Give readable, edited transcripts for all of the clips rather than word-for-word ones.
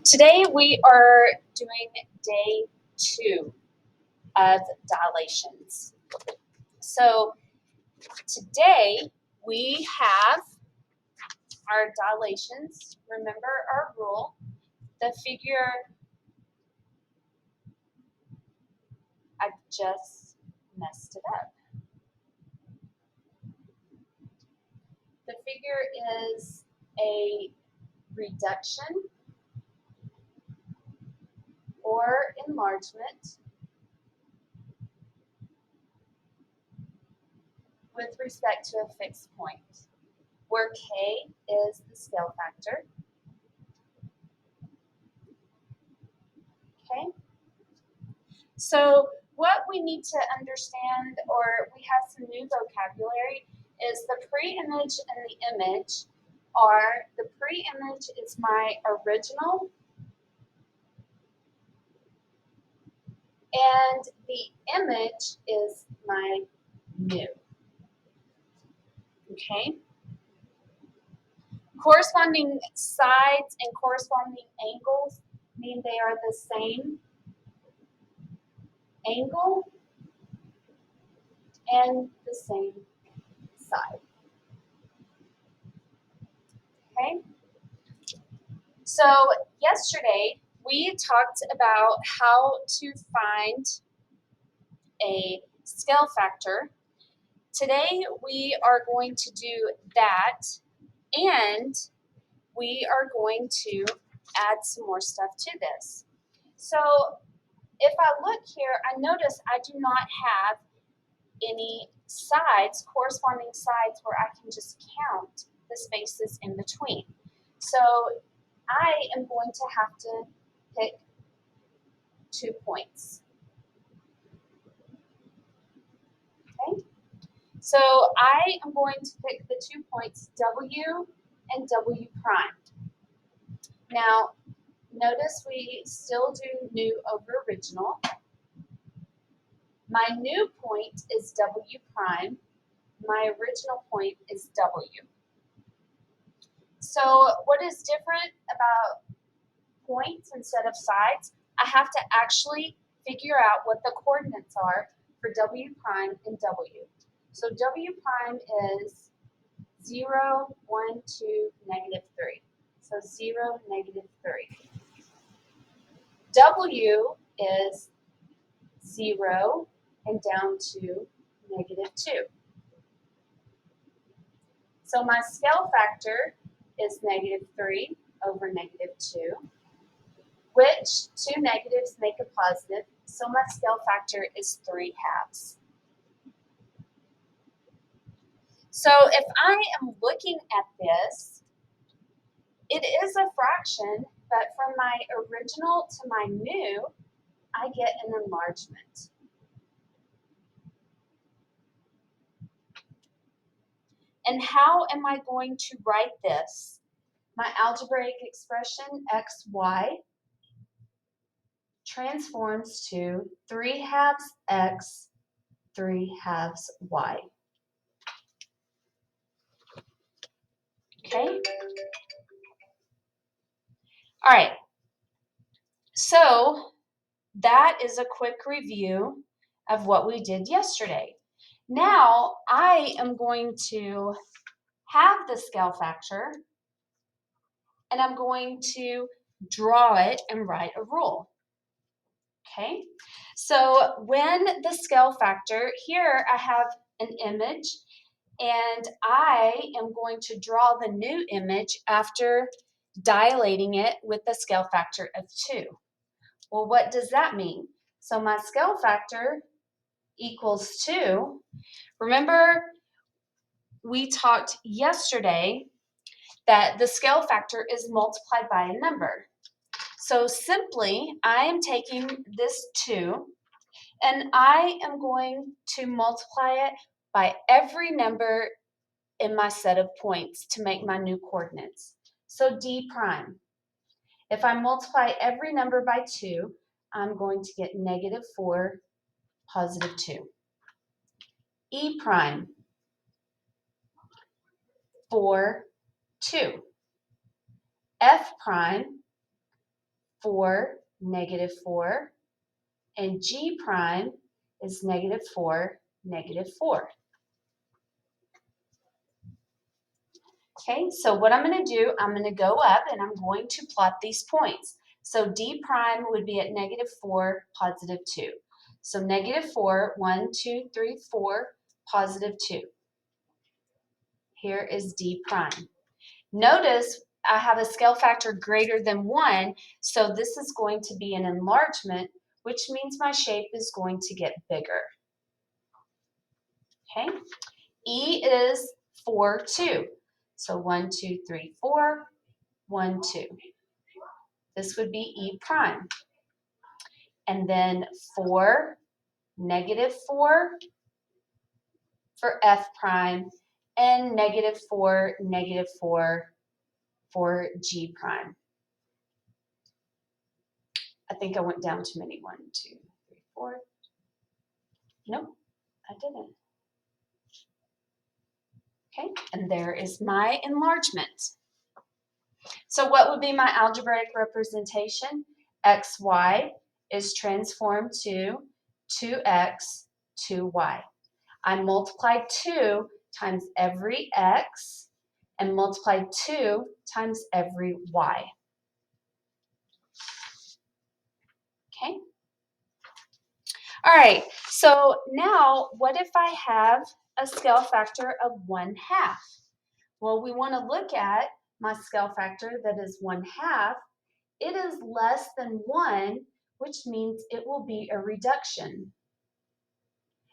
Today we are doing day 2 of dilations. So today we have our dilations. Remember our rule. The figure, I just messed it up. The figure is a reduction or enlargement with respect to a fixed point, where K is the scale factor. Okay? So what we need to understand, or we have some new vocabulary, is the pre-image and the image are, the pre-image is my original, and the image is my new. Okay? Corresponding sides and corresponding angles mean they are the same angle and the same side. Okay? So yesterday we talked about how to find a scale factor. Today we are going to do that, and we are going to add some more stuff to this. So if I look here, I notice I do not have any sides, corresponding sides, where I can just count the spaces in between. So I am going to have to pick 2 points. Okay? So I am going to pick the 2 points W and W prime. Now, notice we still do new over original. My new point is W prime. My original point is W. So what is different about points instead of sides? I have to actually figure out what the coordinates are for W prime and W. So W prime is 0, 1, 2, negative 3. So 0, negative 3. W is 0 and down to negative 2. So my scale factor is negative 3 over negative 2, which 2 negatives make a positive, so my scale factor is 3/2. So if I am looking at this, it is a fraction, but from my original to my new, I get an enlargement. And how am I going to write this? My algebraic expression, xy, transforms to 3/2 x, 3/2 y. Okay? All right. So that is a quick review of what we did yesterday. Now I am going to have the scale factor, and I'm going to draw it and write a rule. Okay? So when the scale factor, here I have an image, and I am going to draw the new image after dilating it with the scale factor of 2. Well, what does that mean? So my scale factor equals 2. Remember, we talked yesterday that the scale factor is multiplied by a number. So simply, I am taking this 2, and I am going to multiply it by every number in my set of points to make my new coordinates. So D prime. If I multiply every number by 2, I'm going to get negative 4, positive 2. E prime, 4, 2. F prime, 4, negative 4, and G prime is negative 4, negative 4. Okay, so what I'm going to do, I'm going to go up and I'm going to plot these points. So D prime would be at negative 4, positive 2. So negative 4, 1, 2, 3, 4, positive 2. Here is D prime. Notice I have a scale factor greater than 1, so this is going to be an enlargement, which means my shape is going to get bigger. Okay, E is 4, 2. So 1, 2, 3, 4, 1, 2. This would be E prime. And then 4, negative 4 for F prime, and negative 4, negative 4 for G prime. I think I went down too many. 1, 2, 3, 4. Nope, I didn't. Okay, and there is my enlargement. So what would be my algebraic representation? XY is transformed to 2x, 2y. I multiplied 2 times every x and multiplied 2 times every y. Okay? All right, so now what if I have a scale factor of 1/2? Well, we want to look at my scale factor that is 1/2. It is less than 1, which means it will be a reduction.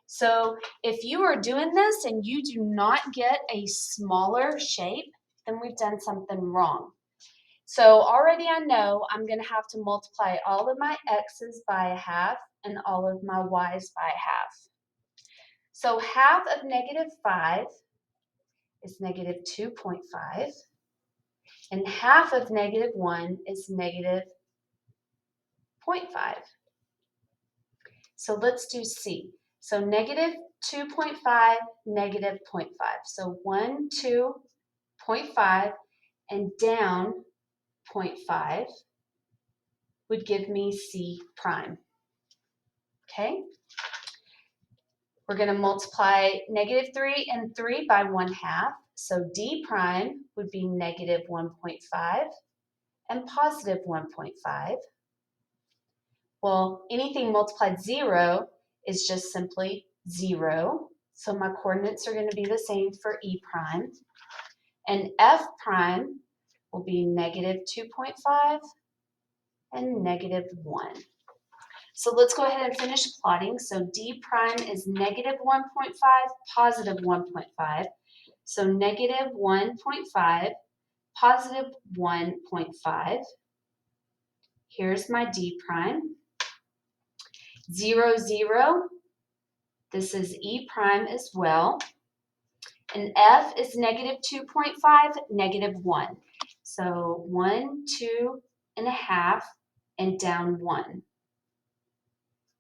So if you are doing this and you do not get a smaller shape, then we've done something wrong. So already I know I'm going to have to multiply all of my x's by 1/2 and all of my y's by 1/2. So 1/2 of negative 5 is negative 2.5, and 1/2 of negative 1 is negative 0.5. So let's do C. So negative 2.5, negative 0.5. So 1, 2.5, and down 0.5 would give me C prime. Okay? We're going to multiply negative 3 and 3 by 1/2. So D prime would be negative 1.5 and positive 1.5. Well, anything multiplied 0 is just simply 0. So my coordinates are going to be the same for E prime. And F prime will be negative 2.5 and negative 1. So let's go ahead and finish plotting. So D prime is negative 1.5, positive 1.5. So negative 1.5, positive 1.5. Here's my D prime. 0, 0. This is E prime as well. And F is negative 2.5, negative 1. So 1, 2.5, and down 1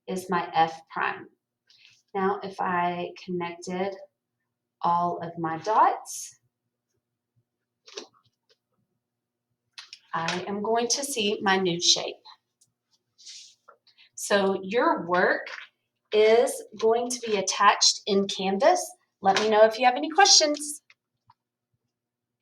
is my F prime. Now if I connected all of my dots, I am going to see my new shape. So your work is going to be attached in Canvas. Let me know if you have any questions.